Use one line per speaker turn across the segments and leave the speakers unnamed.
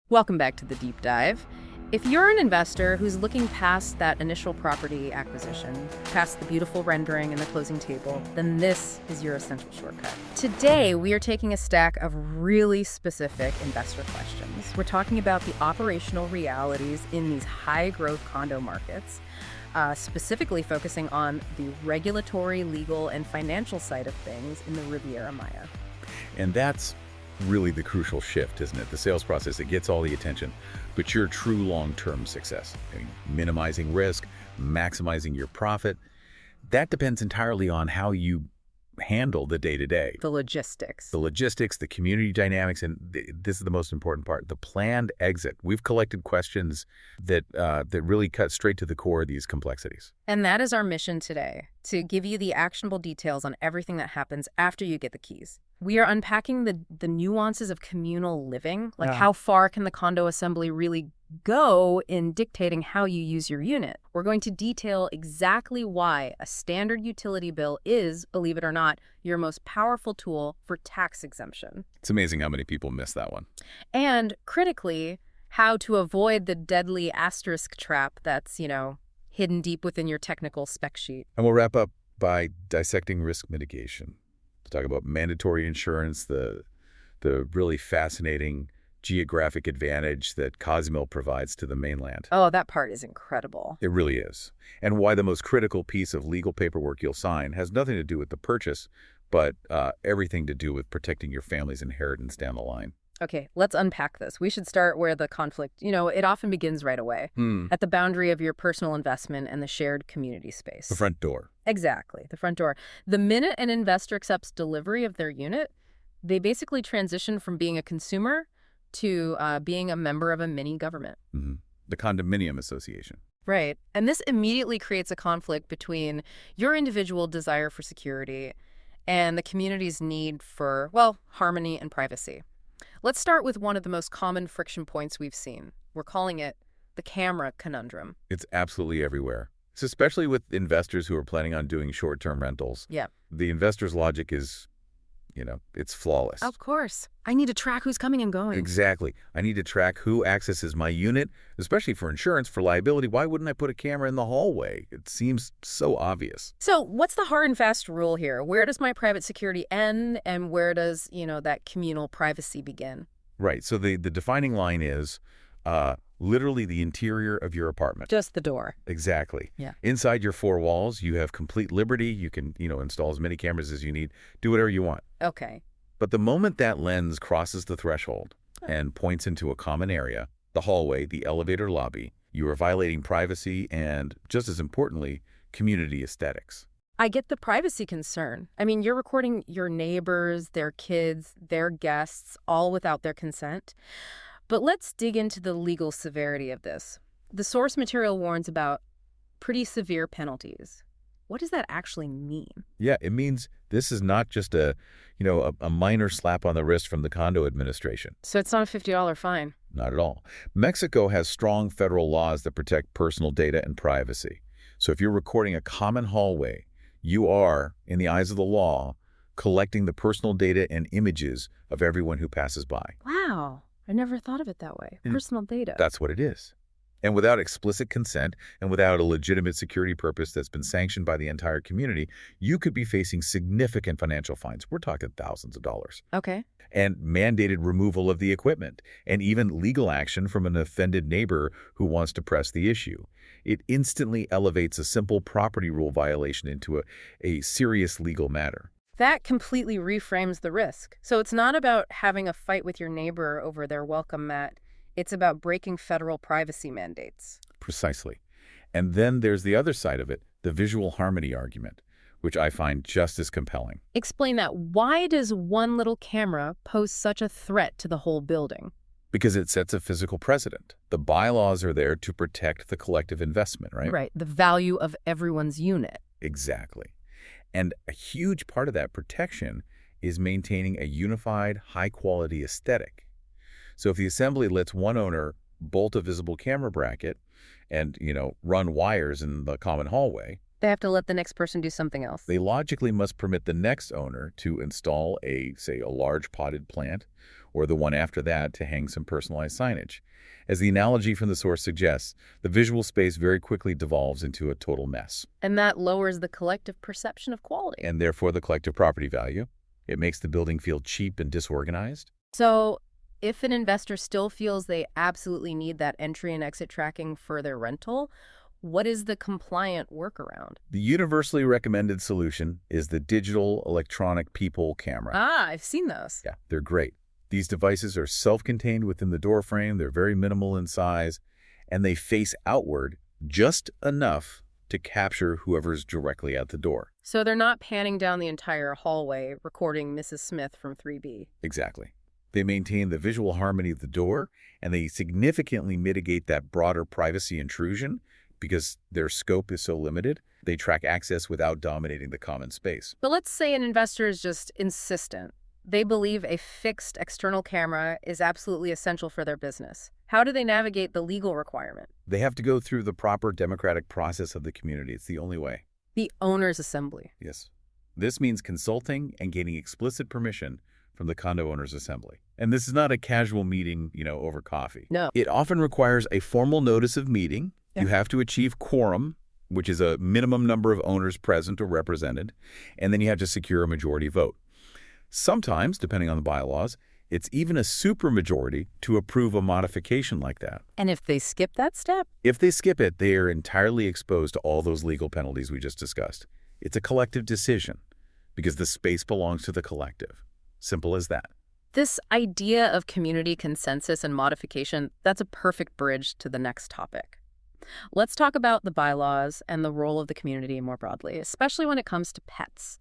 Welcome back to the deep dive. If you're an investor who's looking past that initial property acquisition, past the beautiful rendering and the closing table, then this is your essential shortcut. Today, we are taking a stack of really specific investor questions. We're talking about the operational realities in these high-growth condo markets, specifically focusing on the regulatory, legal, and financial side of things in the Riviera Maya.
And that's really the crucial shift, isn't it? The sales process, it gets all the attention, but your true long-term success, minimizing risk, maximizing your profit, that depends entirely on how you handle the day-to-day.
The logistics.
The logistics, the community dynamics, and this is the most important part, the planned exit. We've collected questions that really cut straight to the core of these complexities.
And that is our mission today, to give you the actionable details on everything that happens after you get the keys. We are unpacking the nuances of communal living, like how far can the condo assembly really go in dictating how you use your unit. We're going to detail exactly why a standard utility bill is, believe it or not, your most powerful tool for tax exemption.
It's amazing how many people miss that one.
And critically, how to avoid the deadly asterisk trap that's, hidden deep within your technical spec sheet.
And we'll wrap up by dissecting risk mitigation. To talk about mandatory insurance, the really fascinating geographic advantage that Cozumel provides to the mainland.
Oh, that part is incredible.
It really is. And why the most critical piece of legal paperwork you'll sign has nothing to do with the purchase, but everything to do with protecting your family's inheritance down the line.
Okay, let's unpack this. We should start where the conflict, it often begins right away, at the boundary of your personal investment and the shared community space.
The front door.
Exactly, the front door. The minute an investor accepts delivery of their unit, they basically transition from being a consumer to being a member of a mini government.
Mm-hmm. The condominium association.
Right. And this immediately creates a conflict between your individual desire for security and the community's need for, harmony and privacy. Let's start with one of the most common friction points we've seen. We're calling it the camera conundrum.
It's absolutely everywhere. It's especially with investors who are planning on doing short-term rentals.
Yeah.
The investor's logic is, it's flawless.
Of course. I need to track who's coming and going.
Exactly. I need to track who accesses my unit, especially for insurance, for liability. Why wouldn't I put a camera in the hallway? It seems so obvious.
So what's the hard and fast rule here? Where does my private security end and where does, that communal privacy begin?
Right. So the defining line is literally the interior of your apartment.
Just the door.
Exactly.
Yeah.
Inside your four walls, you have complete liberty. You can, install as many cameras as you need. Do whatever you want.
Okay.
But the moment that lens crosses the threshold and points into a common area, the hallway, the elevator lobby, you are violating privacy and, just as importantly, community aesthetics.
I get the privacy concern. I mean, you're recording your neighbors, their kids, their guests, all without their consent. But let's dig into the legal severity of this. The source material warns about pretty severe penalties. What does that actually mean?
Yeah, it means this is not just a minor slap on the wrist from the condo administration.
So it's not a $50 fine?
Not at all. Mexico has strong federal laws that protect personal data and privacy. So if you're recording a common hallway, you are, in the eyes of the law, collecting the personal data and images of everyone who passes by.
Wow. I never thought of it that way. Personal data.
That's what it is. And without explicit consent and without a legitimate security purpose that's been sanctioned by the entire community, you could be facing significant financial fines. We're talking thousands of dollars.
Okay.
And mandated removal of the equipment, and even legal action from an offended neighbor who wants to press the issue. It instantly elevates a simple property rule violation into a serious legal matter.
That completely reframes the risk. So it's not about having a fight with your neighbor over their welcome mat. It's about breaking federal privacy mandates.
Precisely. And then there's the other side of it, the visual harmony argument, which I find just as compelling.
Explain that. Why does one little camera pose such a threat to the whole building?
Because it sets a physical precedent. The bylaws are there to protect the collective investment, right?
Right. The value of everyone's unit.
Exactly. And a huge part of that protection is maintaining a unified, high-quality aesthetic. So if the assembly lets one owner bolt a visible camera bracket and, run wires in the common hallway,
they have to let the next person do something else.
They logically must permit the next owner to install say, a large potted plant or the one after that to hang some personalized signage. As the analogy from the source suggests, the visual space very quickly devolves into a total mess.
And that lowers the collective perception of quality.
And therefore the collective property value. It makes the building feel cheap and disorganized.
So if an investor still feels they absolutely need that entry and exit tracking for their rental, what is the compliant workaround?
The universally recommended solution is the digital electronic peephole camera.
Ah, I've seen those.
Yeah, they're great. These devices are self-contained within the door frame, they're very minimal in size, and they face outward just enough to capture whoever's directly at the door.
So they're not panning down the entire hallway, recording Mrs. Smith from 3B.
Exactly. They maintain the visual harmony of the door, and they significantly mitigate that broader privacy intrusion because their scope is so limited. They track access without dominating the common space.
But let's say an investor is just insistent. They believe a fixed external camera is absolutely essential for their business. How do they navigate the legal requirement?
They have to go through the proper democratic process of the community. It's the only way.
The owner's assembly.
Yes. This means consulting and gaining explicit permission from the condo owners' assembly. And this is not a casual meeting, over coffee.
No.
It often requires a formal notice of meeting.
Yeah.
You have to achieve quorum, which is a minimum number of owners present or represented, and then you have to secure a majority vote. Sometimes, depending on the bylaws, it's even a supermajority to approve a modification like that.
And if they skip that step?
If they skip it, they are entirely exposed to all those legal penalties we just discussed. It's a collective decision because the space belongs to the collective. Simple as that.
This idea of community consensus and modification, that's a perfect bridge to the next topic. Let's talk about the bylaws and the role of the community more broadly, especially when it comes to pets.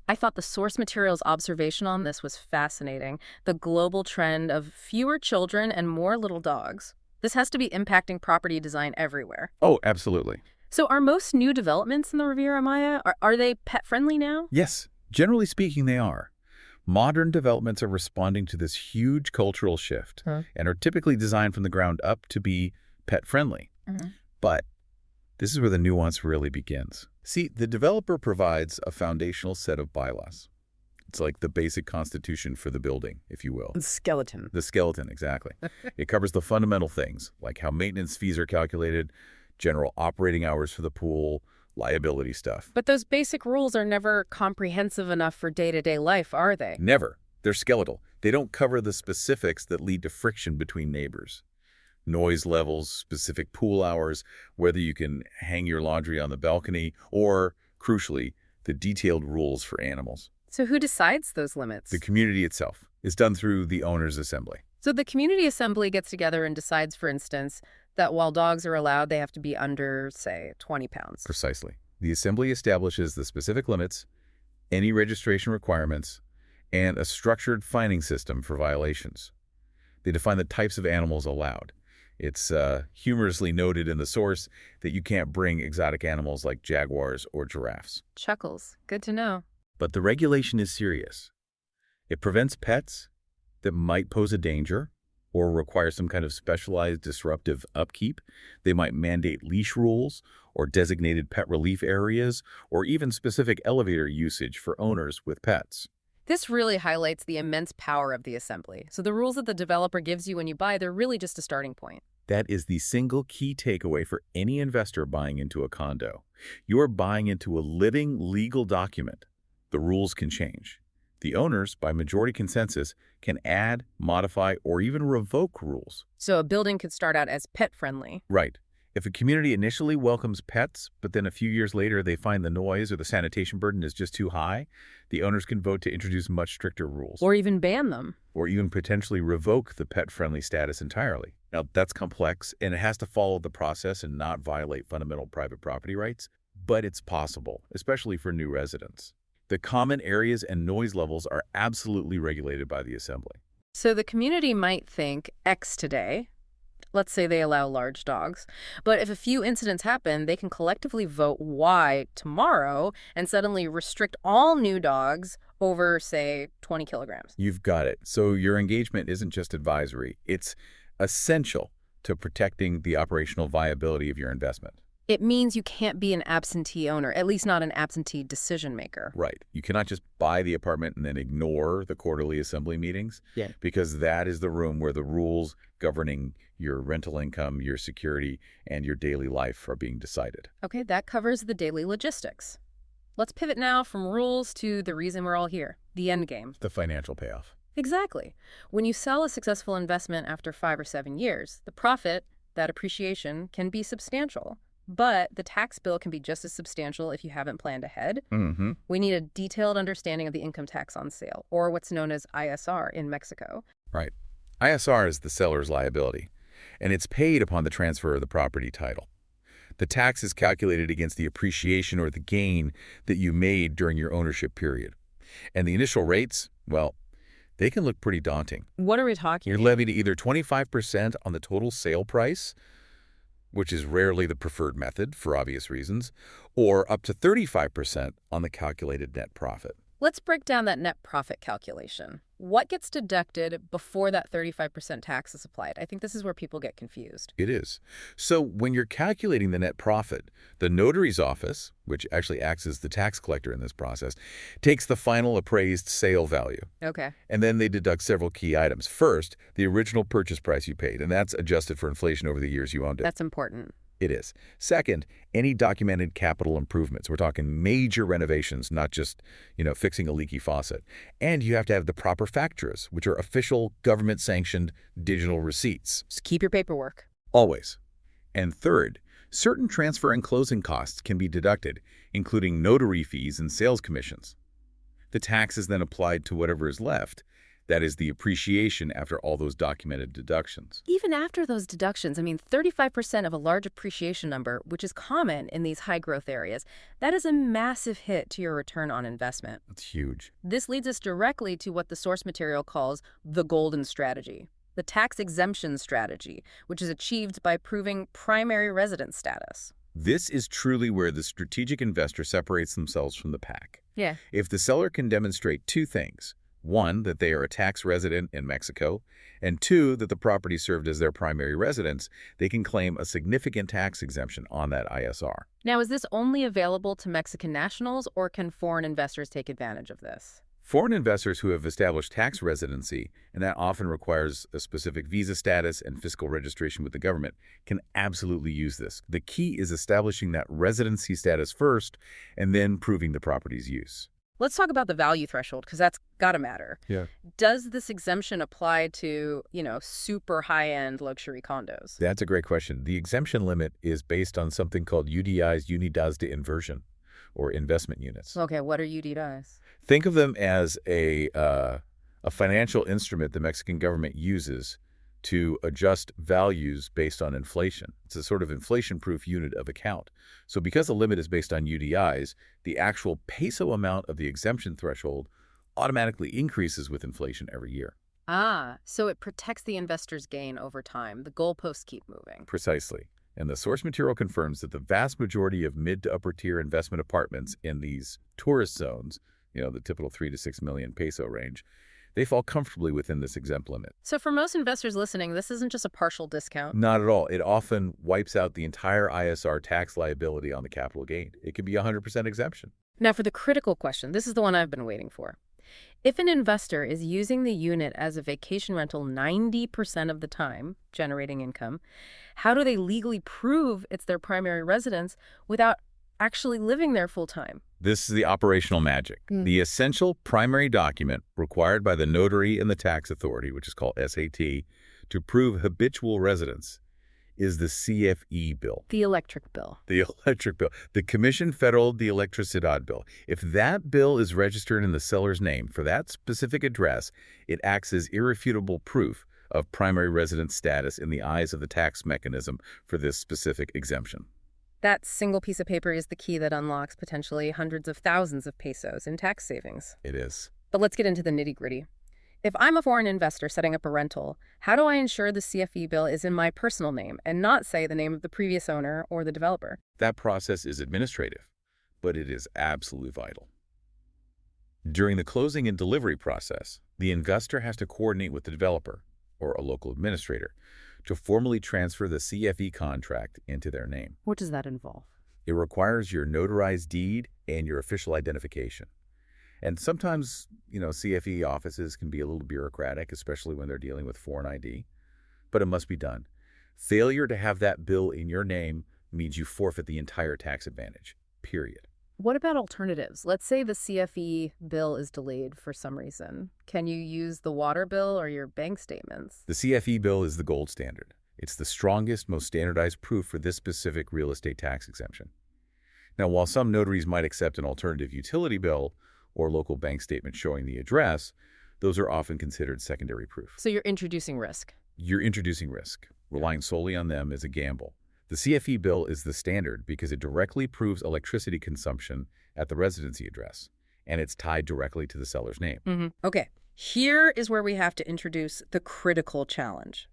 I thought the source material's observation on this was fascinating. The global trend of fewer children and more little dogs. This has to be impacting property design everywhere.
Oh, absolutely.
So are most new developments in the Riviera Maya, are they pet-friendly now?
Yes, generally speaking, they are. Modern developments are responding to this huge cultural shift and are typically designed from the ground up to be pet-friendly. But this is where the nuance really begins. See, the developer provides a foundational set of bylaws. It's like the basic constitution for the building, if you will.
The skeleton.
The skeleton, exactly. It covers the fundamental things, like how maintenance fees are calculated, general operating hours for the pool, liability stuff.
But those basic rules are never comprehensive enough for day-to-day life, are they?
Never. They're skeletal. They don't cover the specifics that lead to friction between neighbors. Noise levels, specific pool hours, whether you can hang your laundry on the balcony, or, crucially, the detailed rules for animals.
So who decides those limits?
The community itself is done through the owners' assembly.
So the community assembly gets together and decides, for instance, that while dogs are allowed, they have to be under, say, 20 pounds.
Precisely. The assembly establishes the specific limits, any registration requirements, and a structured fining system for violations. They define the types of animals allowed. It's humorously noted in the source that you can't bring exotic animals like jaguars or giraffes.
Chuckles. Good to know.
But the regulation is serious. It prevents pets that might pose a danger or require some kind of specialized disruptive upkeep. They might mandate leash rules or designated pet relief areas or even specific elevator usage for owners with pets.
This really highlights the immense power of the assembly. So the rules that the developer gives you when you buy, they're really just a starting point.
That is the single key takeaway for any investor buying into a condo. You are buying into a living legal document. The rules can change. The owners, by majority consensus, can add, modify, or even revoke rules.
So a building could start out as pet-friendly.
Right. If a community initially welcomes pets, but then a few years later they find the noise or the sanitation burden is just too high, the owners can vote to introduce much stricter rules.
Or even ban them.
Or even potentially revoke the pet-friendly status entirely. Now, that's complex, and it has to follow the process and not violate fundamental private property rights, but it's possible, especially for new residents. The common areas and noise levels are absolutely regulated by the assembly.
So the community might think X today. Let's say they allow large dogs. But if a few incidents happen, they can collectively vote Y tomorrow and suddenly restrict all new dogs over, say, 20 kilograms.
You've got it. So your engagement isn't just advisory. It's essential to protecting the operational viability of your investment.
It means you can't be an absentee owner, at least not an absentee decision maker.
Right. You cannot just buy the apartment and then ignore the quarterly assembly meetings.
Yeah.
Because that is the room where the rules governing your rental income, your security, and your daily life are being decided.
Okay, that covers the daily logistics. Let's pivot now from rules to the reason we're all here, the end game.
The financial payoff.
Exactly. When you sell a successful investment after 5 or 7 years, the profit, that appreciation, can be substantial. But the tax bill can be just as substantial if you haven't planned ahead.
Mm-hmm.
We need a detailed understanding of the income tax on sale, or what's known as ISR in Mexico.
Right. ISR is the seller's liability, and it's paid upon the transfer of the property title. The tax is calculated against the appreciation or the gain that you made during your ownership period. And the initial rates, well, they can look pretty daunting.
What are we talking?
You're levied either 25% on the total sale price, which is rarely the preferred method for obvious reasons, or up to 35% on the calculated net profit.
Let's break down that net profit calculation. What gets deducted before that 35% tax is applied? I think this is where people get confused.
It is. So when you're calculating the net profit, the notary's office, which actually acts as the tax collector in this process, takes the final appraised sale value.
Okay.
And then they deduct several key items. First, the original purchase price you paid, and that's adjusted for inflation over the years you owned it.
That's important.
It is. Second, any documented capital improvements. We're talking major renovations, not just, fixing a leaky faucet. And you have to have the proper factors, which are official government-sanctioned digital receipts.
Just keep your paperwork.
Always. And third, certain transfer and closing costs can be deducted, including notary fees and sales commissions. The tax is then applied to whatever is left. That is the appreciation after all those documented deductions.
Even after those deductions, 35% of a large appreciation number, which is common in these high-growth areas, that is a massive hit to your return on investment.
That's huge.
This leads us directly to what the source material calls the golden strategy, the tax exemption strategy, which is achieved by proving primary residence status.
This is truly where the strategic investor separates themselves from the pack.
Yeah.
If the seller can demonstrate two things: one, that they are a tax resident in Mexico, and two, that the property served as their primary residence, they can claim a significant tax exemption on that ISR.
Now, is this only available to Mexican nationals, or can foreign investors take advantage of this?
Foreign investors who have established tax residency, and that often requires a specific visa status and fiscal registration with the government, can absolutely use this. The key is establishing that residency status first, and then proving the property's use.
Let's talk about the value threshold, because that's got to matter.
Yeah.
Does this exemption apply to, super high-end luxury condos?
That's a great question. The exemption limit is based on something called UDIs, Unidades de Inversión, or investment units.
Okay, what are UDIs?
Think of them as a financial instrument the Mexican government uses to adjust values based on inflation. It's a sort of inflation-proof unit of account. So because the limit is based on UDIs, the actual peso amount of the exemption threshold automatically increases with inflation every year.
Ah, so it protects the investor's gain over time. The goalposts keep moving.
Precisely. And the source material confirms that the vast majority of mid to upper tier investment apartments in these tourist zones, the typical 3 to 6 million peso range, they fall comfortably within this exempt limit.
So for most investors listening, this isn't just a partial discount.
Not at all. It often wipes out the entire ISR tax liability on the capital gain. It can be 100% exemption.
Now for the critical question, this is the one I've been waiting for. If an investor is using the unit as a vacation rental 90% of the time, generating income, how do they legally prove it's their primary residence without actually living there full time?
This is the operational magic. The essential primary document required by the notary and the tax authority, which is called SAT, to prove habitual residence is the CFE bill.
The electric bill.
The electric bill. The Comisión Federal de Electricidad bill. If that bill is registered in the seller's name for that specific address, it acts as irrefutable proof of primary residence status in the eyes of the tax mechanism for this specific exemption.
That single piece of paper is the key that unlocks potentially hundreds of thousands of pesos in tax savings.
It is.
But let's get into the nitty-gritty. If I'm a foreign investor setting up a rental, how do I ensure the CFE bill is in my personal name and not, say, the name of the previous owner or the developer?
That process is administrative, but it is absolutely vital. During the closing and delivery process, the investor has to coordinate with the developer or a local administrator to formally transfer the CFE contract into their name.
What does that involve?
It requires your notarized deed and your official identification. And sometimes, CFE offices can be a little bureaucratic, especially when they're dealing with foreign ID, but it must be done. Failure to have that bill in your name means you forfeit the entire tax advantage, period.
What about alternatives? Let's say the CFE bill is delayed for some reason. Can you use the water bill or your bank statements?
The CFE bill is the gold standard. It's the strongest, most standardized proof for this specific real estate tax exemption. Now, while some notaries might accept an alternative utility bill or local bank statement showing the address, those are often considered secondary proof.
So you're introducing risk.
You're introducing risk. Relying solely on them is a gamble. The CFE bill is the standard because it directly proves electricity consumption at the residency address, and it's tied directly to the seller's name.
Okay, here is where we have to introduce the critical challenge.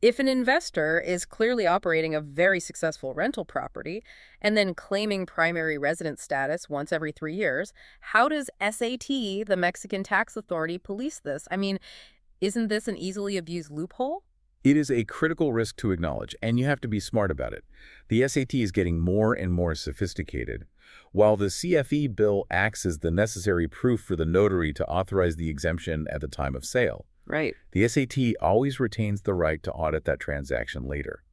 If an investor is clearly operating a very successful rental property and then claiming primary residence status once every 3 years, how does SAT, the Mexican tax authority, police this? I mean, isn't this an easily abused loophole?
It is a critical risk to acknowledge, and you have to be smart about it. The SAT is getting more and more sophisticated. While the CFE bill acts as the necessary proof for the notary to authorize the exemption at the time of sale,
Right.
the SAT always retains the right to audit that transaction later.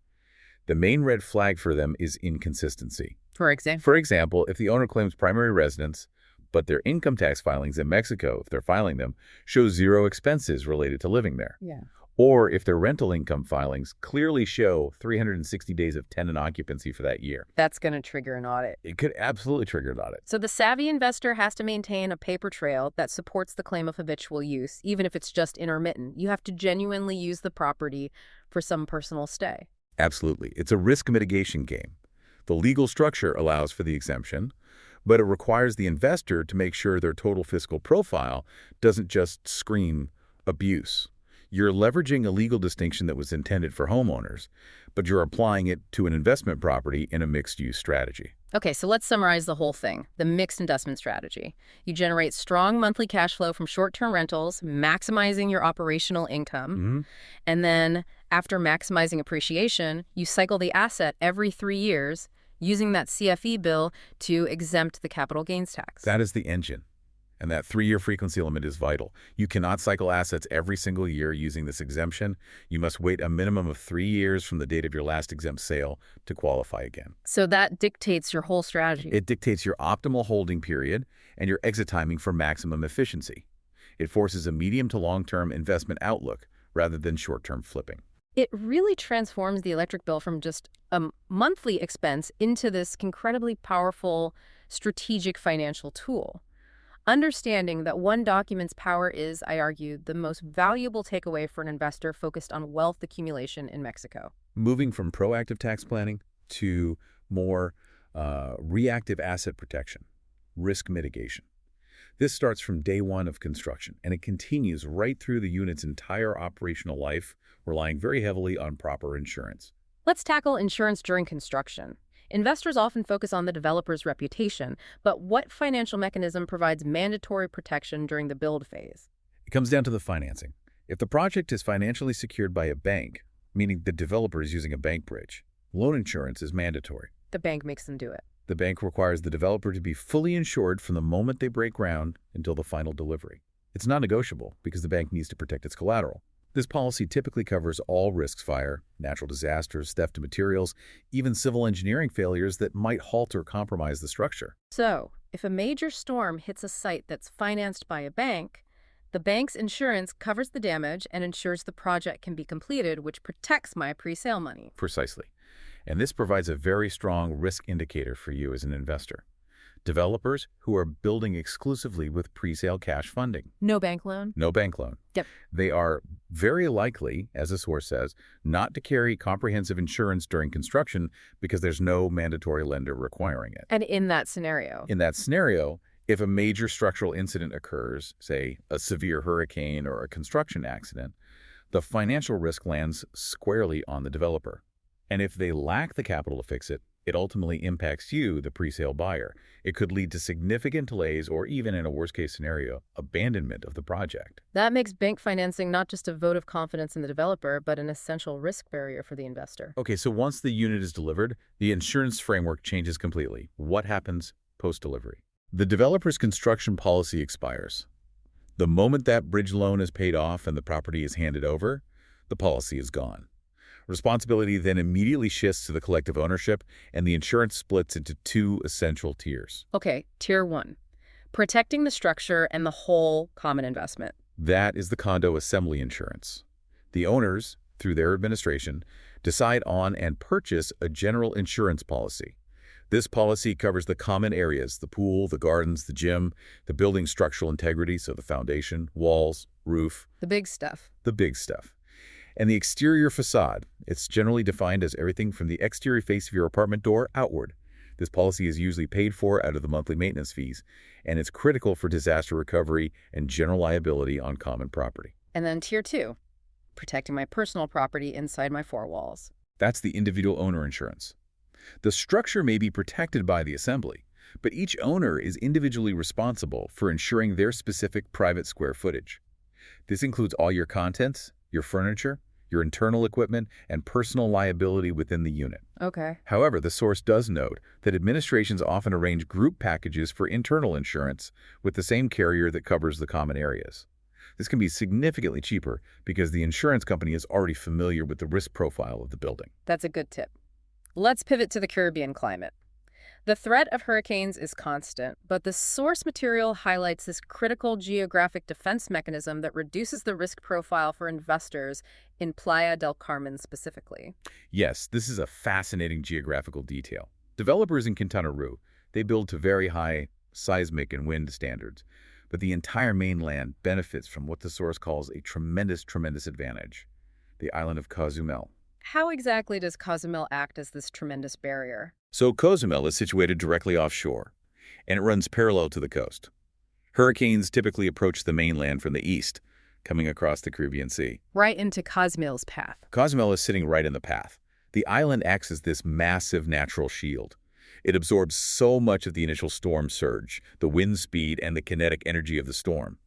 The main red flag for them is inconsistency.
For example?
For example, if the owner claims primary residence, but their income tax filings in Mexico, if they're filing them, show zero expenses related to living there.
Yeah.
Or if their rental income filings clearly show 360 days of tenant occupancy for that year.
That's going to trigger an audit.
It could absolutely trigger an audit.
So the savvy investor has to maintain a paper trail that supports the claim of habitual use, even if it's just intermittent. You have to genuinely use the property for some personal stay.
Absolutely. It's a risk mitigation game. The legal structure allows for the exemption, but it requires the investor to make sure their total fiscal profile doesn't just scream abuse. You're leveraging a legal distinction that was intended for homeowners, but you're applying it to an investment property in a mixed-use strategy.
Okay, so let's summarize the whole thing. The mixed investment strategy. You generate strong monthly cash flow from short-term rentals, maximizing your operational income. And then after maximizing appreciation, you cycle the asset every 3 years using that CFE bill to exempt the capital gains tax.
That is the engine. And that 3-year frequency limit is vital. You cannot cycle assets every single year using this exemption. You must wait a minimum of 3 years from the date of your last exempt sale to qualify again.
So that dictates your whole strategy.
It dictates your optimal holding period and your exit timing for maximum efficiency. It forces a medium to long-term investment outlook rather than short-term flipping.
It really transforms the electric bill from just a monthly expense into this incredibly powerful strategic financial tool. Understanding that one document's power is, I argue, the most valuable takeaway for an investor focused on wealth accumulation in Mexico.
Moving from proactive tax planning to more reactive asset protection, risk mitigation. This starts from day one of construction, and it continues right through the unit's entire operational life, relying very heavily on proper insurance.
Let's tackle insurance during construction. Investors often focus on the developer's reputation, but what financial mechanism provides mandatory protection during the build phase?
It comes down to the financing. If the project is financially secured by a bank, meaning the developer is using a bank bridge, loan insurance is mandatory.
The bank makes them do it.
The bank requires the developer to be fully insured from the moment they break ground until the final delivery. It's non-negotiable because the bank needs to protect its collateral. This policy typically covers all risks: fire, natural disasters, theft of materials, even civil engineering failures that might halt or compromise the structure.
So, if a major storm hits a site that's financed by a bank, the bank's insurance covers the damage and ensures the project can be completed, which protects my pre-sale money.
Precisely. And this provides a very strong risk indicator for you as an investor. Developers who are building exclusively with pre-sale cash funding.
No bank loan?
No bank loan.
Yep.
They are very likely, as the source says, not to carry comprehensive insurance during construction because there's no mandatory lender requiring it.
And in that scenario?
In that scenario, if a major structural incident occurs, say a severe hurricane or a construction accident, the financial risk lands squarely on the developer. And if they lack the capital to fix it, it ultimately impacts you, the presale buyer. It could lead to significant delays or even, in a worst-case scenario, abandonment of the project.
That makes bank financing not just a vote of confidence in the developer, but an essential risk barrier for the investor.
Okay, so once the unit is delivered, the insurance framework changes completely. What happens post-delivery? The developer's construction policy expires. The moment that bridge loan is paid off and the property is handed over, the policy is gone. Responsibility then immediately shifts to the collective ownership, and the insurance splits into two essential tiers.
Okay, tier 1. Protecting the structure and the whole common investment.
That is the condo assembly insurance. The owners, through their administration, decide on and purchase a general insurance policy. This policy covers the common areas, the pool, the gardens, the gym, the building's structural integrity, so the foundation, walls, roof.
The big stuff.
The big stuff. And the exterior facade, it's generally defined as everything from the exterior face of your apartment door outward. This policy is usually paid for out of the monthly maintenance fees, and it's critical for disaster recovery and general liability on common property.
And then tier 2. Protecting my personal property inside my four walls.
That's the individual owner insurance. The structure may be protected by the assembly, but each owner is individually responsible for ensuring their specific private square footage. This includes all your contents, your furniture, your internal equipment, and personal liability within the unit.
Okay.
However, the source does note that administrations often arrange group packages for internal insurance with the same carrier that covers the common areas. This can be significantly cheaper because the insurance company is already familiar with the risk profile of the building.
That's a good tip. Let's pivot to the Caribbean climate. The threat of hurricanes is constant, but the source material highlights this critical geographic defense mechanism that reduces the risk profile for investors in Playa del Carmen specifically.
Yes, this is a fascinating geographical detail. Developers in Quintana Roo, they build to very high seismic and wind standards, but the entire mainland benefits from what the source calls a tremendous advantage, the island of Cozumel.
How exactly does Cozumel act as this tremendous barrier?
So Cozumel is situated directly offshore, and it runs parallel to the coast. Hurricanes typically approach the mainland from the east, coming across the Caribbean Sea.
Right into Cozumel's path.
Cozumel is sitting right in the path. The island acts as this massive natural shield. It absorbs so much of the initial storm surge, the wind speed, and the kinetic energy of the storm.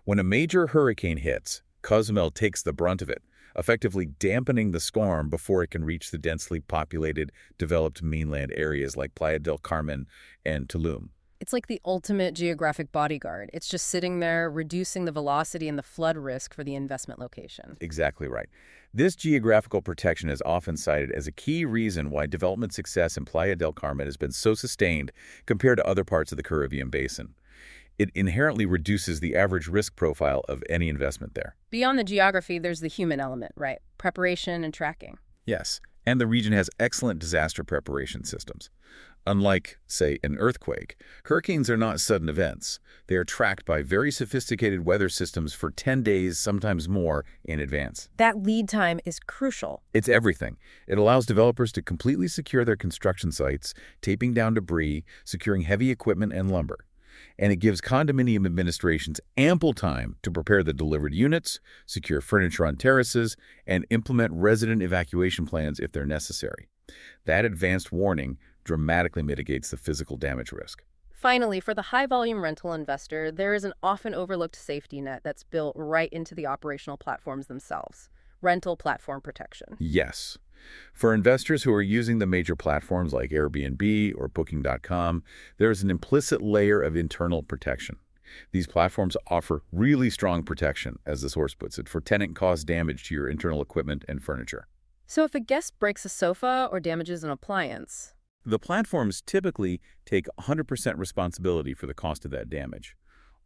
When a major hurricane hits, Cozumel takes the brunt of it, effectively dampening the storm before it can reach the densely populated, developed mainland areas like Playa del Carmen and Tulum.
It's like the ultimate geographic bodyguard. It's just sitting there, reducing the velocity and the flood risk for the investment location.
Exactly right. This geographical protection is often cited as a key reason why development success in Playa del Carmen has been so sustained compared to other parts of the Caribbean basin. It inherently reduces the average risk profile of any investment there.
Beyond the geography, there's the human element, right? Preparation and tracking.
Yes, and the region has excellent disaster preparation systems. Unlike, say, an earthquake, hurricanes are not sudden events. They are tracked by very sophisticated weather systems for 10 days, sometimes more, in advance.
That lead time is crucial.
It's everything. It allows developers to completely secure their construction sites, taping down debris, securing heavy equipment and lumber. And it gives condominium administrations ample time to prepare the delivered units, secure furniture on terraces, and implement resident evacuation plans if they're necessary. That advanced warning dramatically mitigates the physical damage risk.
Finally, for the high-volume rental investor, there is an often overlooked safety net that's built right into the operational platforms themselves. Rental platform protection.
Yes. For investors who are using the major platforms like Airbnb or Booking.com, there is an implicit layer of internal protection. These platforms offer really strong protection, as the source puts it, for tenant-caused damage to your internal equipment and furniture.
So if a guest breaks a sofa or damages an appliance,
the platforms typically take 100% responsibility for the cost of that damage,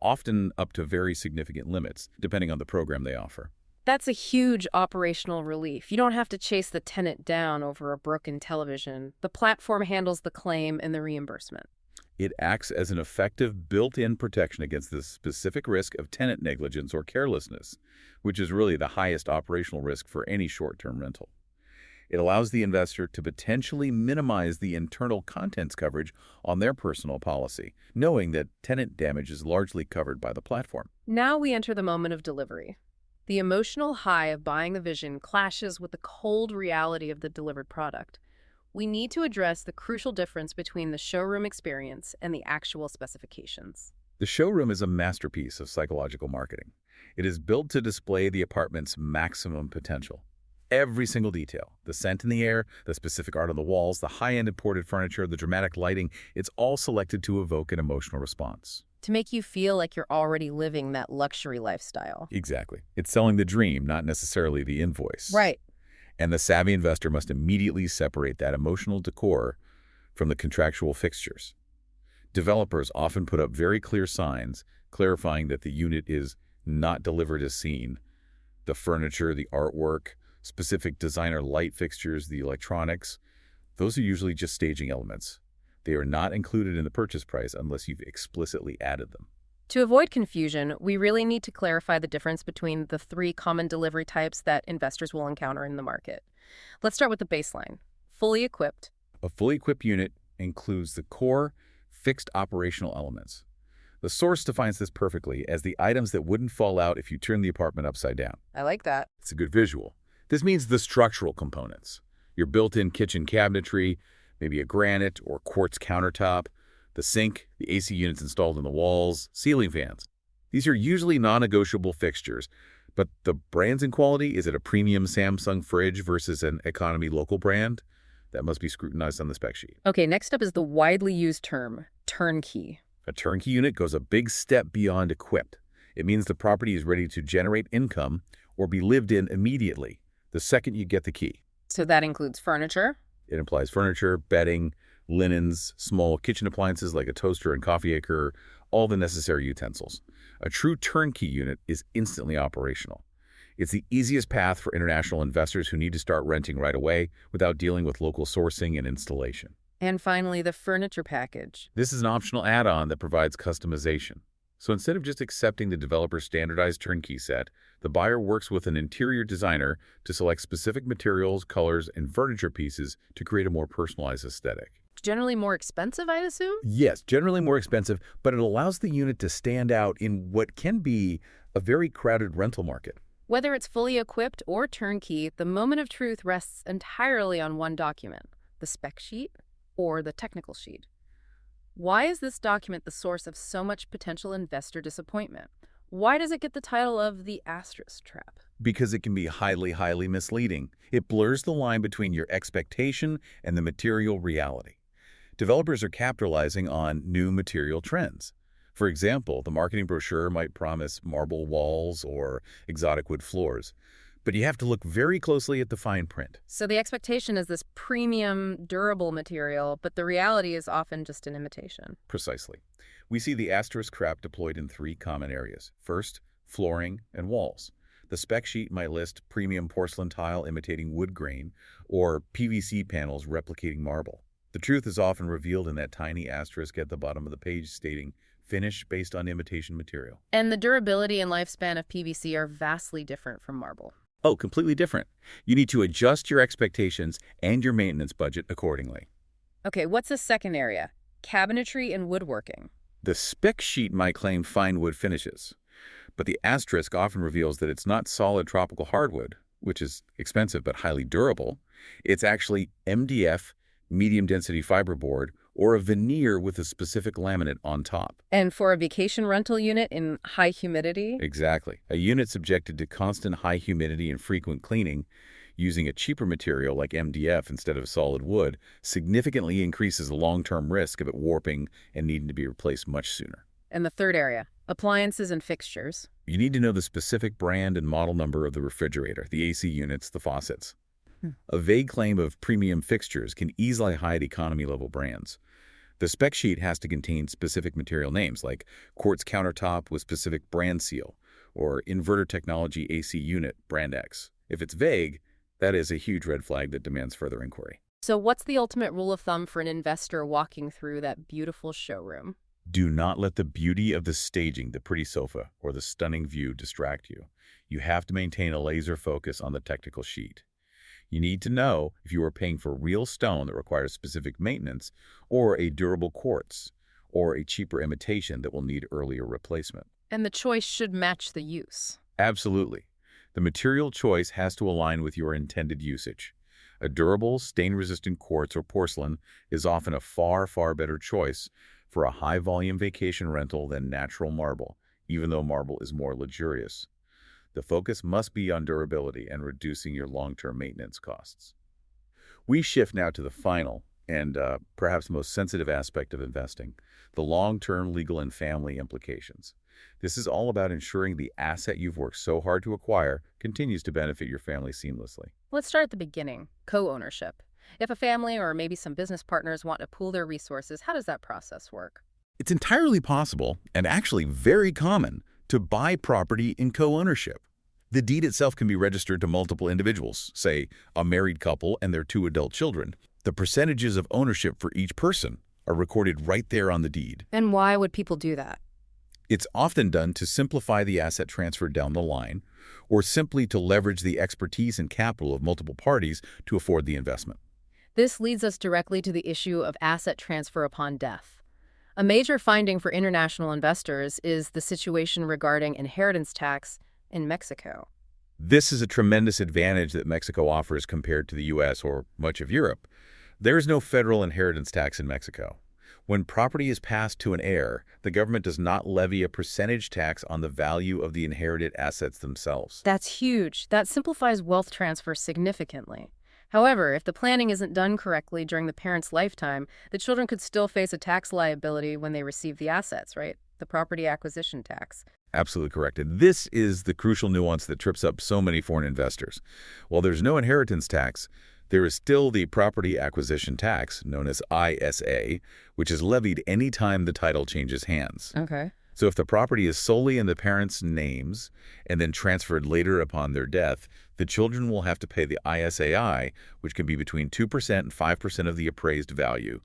often up to very significant limits, depending on the program they offer.
that's a huge operational relief. You don't have to chase the tenant down over a broken television. The platform handles the claim and the reimbursement.
It acts as an effective built-in protection against the specific risk of tenant negligence or carelessness, which is really the highest operational risk for any short-term rental. It allows the investor to potentially minimize the internal contents coverage on their personal policy, knowing that tenant damage is largely covered by the platform.
Now we enter the moment of delivery. The emotional high of buying the vision clashes with the cold reality of the delivered product. We need to address the crucial difference between the showroom experience and the actual specifications.
The showroom is a masterpiece of psychological marketing. It is built to display the apartment's maximum potential. Every single detail, the scent in the air, the specific art on the walls, the high-end imported furniture, the dramatic lighting, it's all selected to evoke an emotional response.
To make you feel like you're already living that luxury lifestyle.
Exactly. It's selling the dream, not necessarily the invoice.
Right.
And the savvy investor must immediately separate that emotional decor from the contractual fixtures. Developers often put up very clear signs clarifying that the unit is not delivered as seen. The furniture, the artwork, specific designer light fixtures, the electronics, those are usually just staging elements. They are not included in the purchase price unless you've explicitly added them.
To avoid confusion, we really need to clarify the difference between the three common delivery types that investors will encounter in the market. Let's start with the baseline. Fully equipped.
A fully equipped unit includes the core, fixed operational elements. The source defines this perfectly as the items that wouldn't fall out if you turn the apartment upside down.
I like that.
It's a good visual. This means the structural components. Your built-in kitchen cabinetry, maybe a granite or quartz countertop, the sink, the AC units installed in the walls, ceiling fans. These are usually non-negotiable fixtures, but the brands and quality, is it a premium Samsung fridge versus an economy local brand? That must be scrutinized on the spec sheet.
Okay, next up is the widely used term, turnkey.
A turnkey unit goes a big step beyond equipped. It means the property is ready to generate income or be lived in immediately, the second you get the key.
So that includes furniture?
It implies furniture, bedding, linens, small kitchen appliances like a toaster and coffee maker, all the necessary utensils. A true turnkey unit is instantly operational. It's the easiest path for international investors who need to start renting right away without dealing with local sourcing and installation.
And finally, the furniture package.
This is an optional add-on that provides customization. So instead of just accepting the developer's standardized turnkey set, the buyer works with an interior designer to select specific materials, colors, and furniture pieces to create a more personalized aesthetic.
Generally more expensive, I'd assume?
Yes, generally more expensive, but it allows the unit to stand out in what can be a very crowded rental market.
Whether it's fully equipped or turnkey, the moment of truth rests entirely on one document, the spec sheet or the technical sheet. Why is this document the source of so much potential investor disappointment? Why does it get the title of the asterisk trap?
Because it can be highly misleading. It blurs the line between your expectation and the material reality. Developers are capitalizing on new material trends. For example, the marketing brochure might promise marble walls or exotic wood floors, but you have to look very closely at the fine print.
So the expectation is this premium, durable material, but the reality is often just an imitation.
Precisely. We see the asterisk trap deployed in three common areas. First, flooring and walls. The spec sheet might list premium porcelain tile imitating wood grain or PVC panels replicating marble. The truth is often revealed in that tiny asterisk at the bottom of the page stating, finish based on imitation material.
And the durability and lifespan of PVC are vastly different from marble.
Oh, completely different. You need to adjust your expectations and your maintenance budget accordingly.
Okay, what's the second area? Cabinetry and woodworking.
The spec sheet might claim fine wood finishes, but the asterisk often reveals that it's not solid tropical hardwood, which is expensive but highly durable. It's actually MDF, medium density fiberboard, or a veneer with a specific laminate on top.
And for a vacation rental unit in high humidity?
Exactly. A unit subjected to constant high humidity and frequent cleaning, using a cheaper material like MDF instead of solid wood, significantly increases the long-term risk of it warping and needing to be replaced much sooner.
And the third area, appliances and fixtures.
You need to know the specific brand and model number of the refrigerator, the AC units, the faucets. A vague claim of premium fixtures can easily hide economy-level brands. The spec sheet has to contain specific material names like quartz countertop with specific brand seal or inverter technology AC unit brand X. If it's vague, that is a huge red flag that demands further inquiry.
So what's the ultimate rule of thumb for an investor walking through that beautiful showroom?
Do not let the beauty of the staging, the pretty sofa, or the stunning view distract you. You have to maintain a laser focus on the technical sheet. You need to know if you are paying for real stone that requires specific maintenance, or a durable quartz, or a cheaper imitation that will need earlier replacement.
And the choice should match the use.
Absolutely. The material choice has to align with your intended usage. A durable, stain-resistant quartz or porcelain is often a far, far better choice for a high-volume vacation rental than natural marble, even though marble is more luxurious. The focus must be on durability and reducing your long-term maintenance costs. We shift now to the final and perhaps most sensitive aspect of investing, the long-term legal and family implications. This is all about ensuring the asset you've worked so hard to acquire continues to benefit your family seamlessly.
Let's start at the beginning, co-ownership. If a family or maybe some business partners want to pool their resources, how does that process work?
It's entirely possible, and actually very common, to buy property in co-ownership. The deed itself can be registered to multiple individuals, say a married couple and their 2 adult children. The percentages of ownership for each person are recorded right there on the deed.
And why would people do that?
It's often done to simplify the asset transfer down the line, or simply to leverage the expertise and capital of multiple parties to afford the investment.
This leads us directly to the issue of asset transfer upon death. A major finding for international investors is the situation regarding inheritance tax in Mexico.
This is a tremendous advantage that Mexico offers compared to the U.S. or much of Europe. There is no federal inheritance tax in Mexico. When property is passed to an heir, the government does not levy a percentage tax on the value of the inherited assets themselves.
That's huge. That simplifies wealth transfer significantly. However, if the planning isn't done correctly during the parent's lifetime, the children could still face a tax liability when they receive the assets, right? The property acquisition tax.
Absolutely correct. And this is the crucial nuance that trips up so many foreign investors. While there's no inheritance tax, there is still the property acquisition tax, known as ISA, which is levied any time the title changes hands.
Okay.
So if the property is solely in the parents' names and then transferred later upon their death, the children will have to pay the ISAI, which can be between 2% and 5% of the appraised value,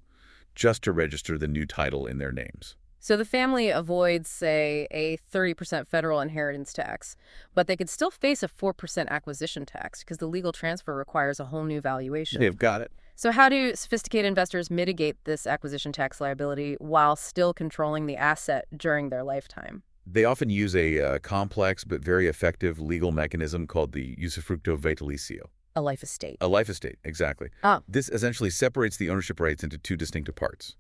just to register the new title in their names.
So the family avoids, say, a 30% federal inheritance tax, but they could still face a 4% acquisition tax because the legal transfer requires a whole new valuation.
They've got it.
So how do sophisticated investors mitigate this acquisition tax liability while still controlling the asset during their lifetime?
They often use a complex but very effective legal mechanism called the usufructo vitalicio.
A life estate.
A life estate, exactly.
Ah.
This essentially separates the ownership rights into 2 distinctive parts.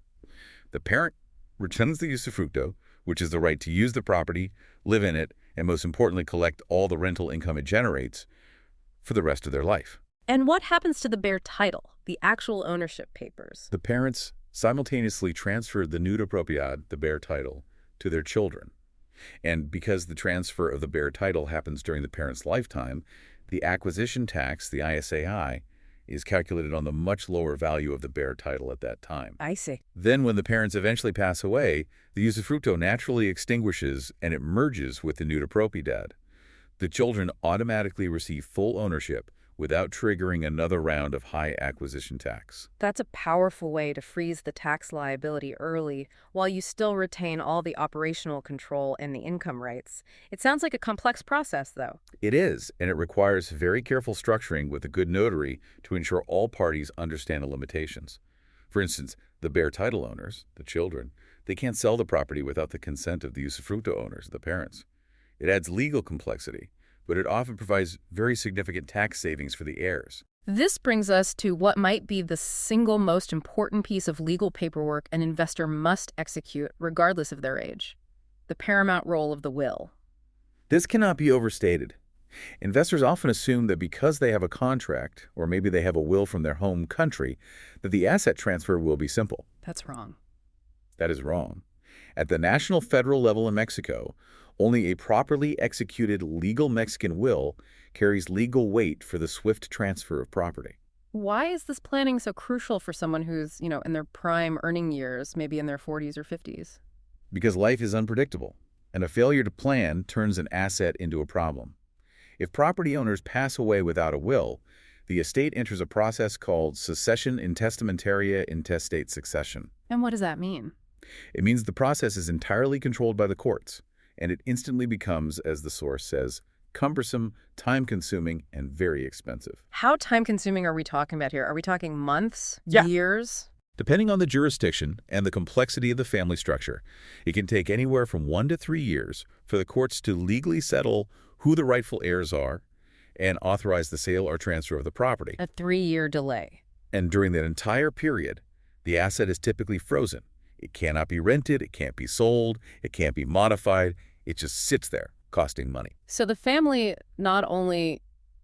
The parent retains the usufructo, which is the right to use the property, live in it, and most importantly, collect all the rental income it generates for the rest of their life.
And what happens to the bare title, the actual ownership papers?
The parents simultaneously transfer the nuda propiedad, the bare title, to their children. And because the transfer of the bare title happens during the parent's lifetime, the acquisition tax, the ISAI, is calculated on the much lower value of the bare title at that time.
I see.
Then when the parents eventually pass away, the usufructo naturally extinguishes and it merges with the nuda propiedad. The children automatically receive full ownership without triggering another round of high acquisition tax.
That's a powerful way to freeze the tax liability early while you still retain all the operational control and the income rights. It sounds like a complex process, though.
It is, and it requires very careful structuring with a good notary to ensure all parties understand the limitations. For instance, the bare title owners, the children, they can't sell the property without the consent of the usufructo owners, the parents. It adds legal complexity, but it often provides very significant tax savings for the heirs.
This brings us to what might be the single most important piece of legal paperwork an investor must execute regardless of their age: the paramount role of the will.
This cannot be overstated. Investors often assume that because they have a contract, or maybe they have a will from their home country, that the asset transfer will be simple.
That's wrong.
That is wrong. At the national federal level in Mexico, only a properly executed legal Mexican will carries legal weight for the swift transfer of property.
Why is this planning so crucial for someone who's, in their prime earning years, maybe in their 40s or 50s?
Because life is unpredictable, and a failure to plan turns an asset into a problem. If property owners pass away without a will, the estate enters a process called succession intestamentaria intestate succession.
And what does that mean?
It means the process is entirely controlled by the courts, and it instantly becomes, as the source says, cumbersome, time-consuming, and very expensive.
How time-consuming are we talking about here? Are we talking months?
Yeah.
Years?
Depending on the jurisdiction and the complexity of the family structure, it can take anywhere from 1 to 3 years for the courts to legally settle who the rightful heirs are, and authorize the sale or transfer of the property.
A 3-year delay.
And during that entire period, the asset is typically frozen. It cannot be rented, it can't be sold, it can't be modified. It just sits there, costing money.
So the family not only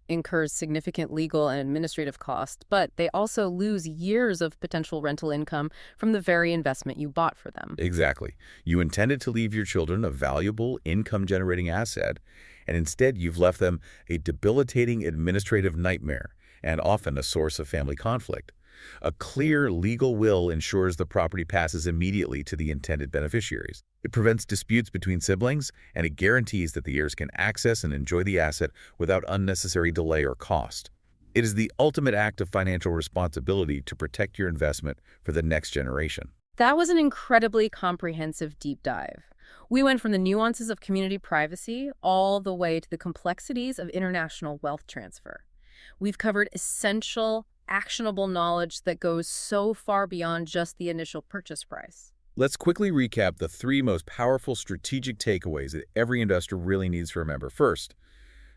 incurs significant legal and administrative costs, but they also lose years of potential rental income from the very investment you bought for them.
Exactly. You intended to leave your children a valuable income-generating asset, and instead you've left them a debilitating administrative nightmare and often a source of family conflict. A clear legal will ensures the property passes immediately to the intended beneficiaries. It prevents disputes between siblings, and it guarantees that the heirs can access and enjoy the asset without unnecessary delay or cost. It is the ultimate act of financial responsibility to protect your investment for the next generation.
That was an incredibly comprehensive deep dive. We went from the nuances of community privacy all the way to the complexities of international wealth transfer. We've covered essential, actionable knowledge that goes so far beyond just the initial purchase price.
Let's quickly recap the 3 most powerful strategic takeaways that every investor really needs to remember. First,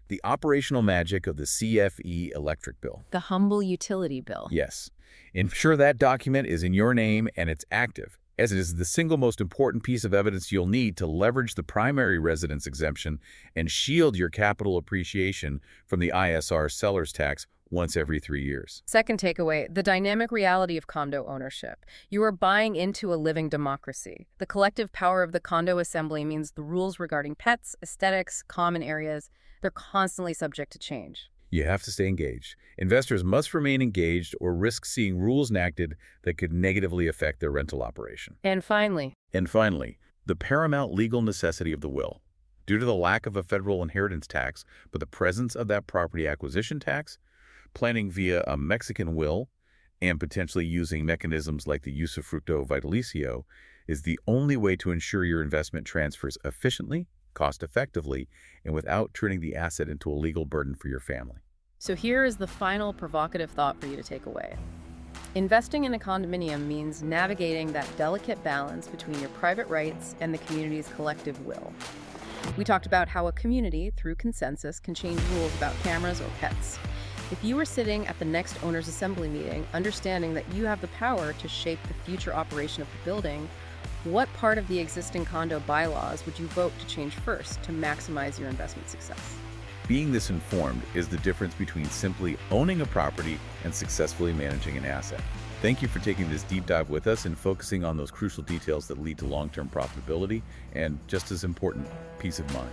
the operational magic of the CFE electric bill.
The humble utility bill.
Yes. Ensure that document is in your name and it's active, as it is the single most important piece of evidence you'll need to leverage the primary residence exemption and shield your capital appreciation from the ISR seller's tax once every 3 years.
Second takeaway, the dynamic reality of condo ownership. You are buying into a living democracy. The collective power of the condo assembly means the rules regarding pets, aesthetics, common areas, they're constantly subject to change.
You have to stay engaged. Investors must remain engaged or risk seeing rules enacted that could negatively affect their rental operation.
And finally,
the paramount legal necessity of the will. Due to the lack of a federal inheritance tax, but the presence of that property acquisition tax, planning via a Mexican will, and potentially using mechanisms like the usufructo vitalicio is the only way to ensure your investment transfers efficiently, cost-effectively, and without turning the asset into a legal burden for your family.
so here is the final provocative thought for you to take away. Investing in a condominium means navigating that delicate balance between your private rights and the community's collective will. We talked about how a community, through consensus, can change rules about cameras or pets. If you were sitting at the next owner's assembly meeting, understanding that you have the power to shape the future operation of the building, what part of the existing condo bylaws would you vote to change first to maximize your investment success?
Being this informed is the difference between simply owning a property and successfully managing an asset. Thank you for taking this deep dive with us and focusing on those crucial details that lead to long-term profitability and, just as important, peace of mind.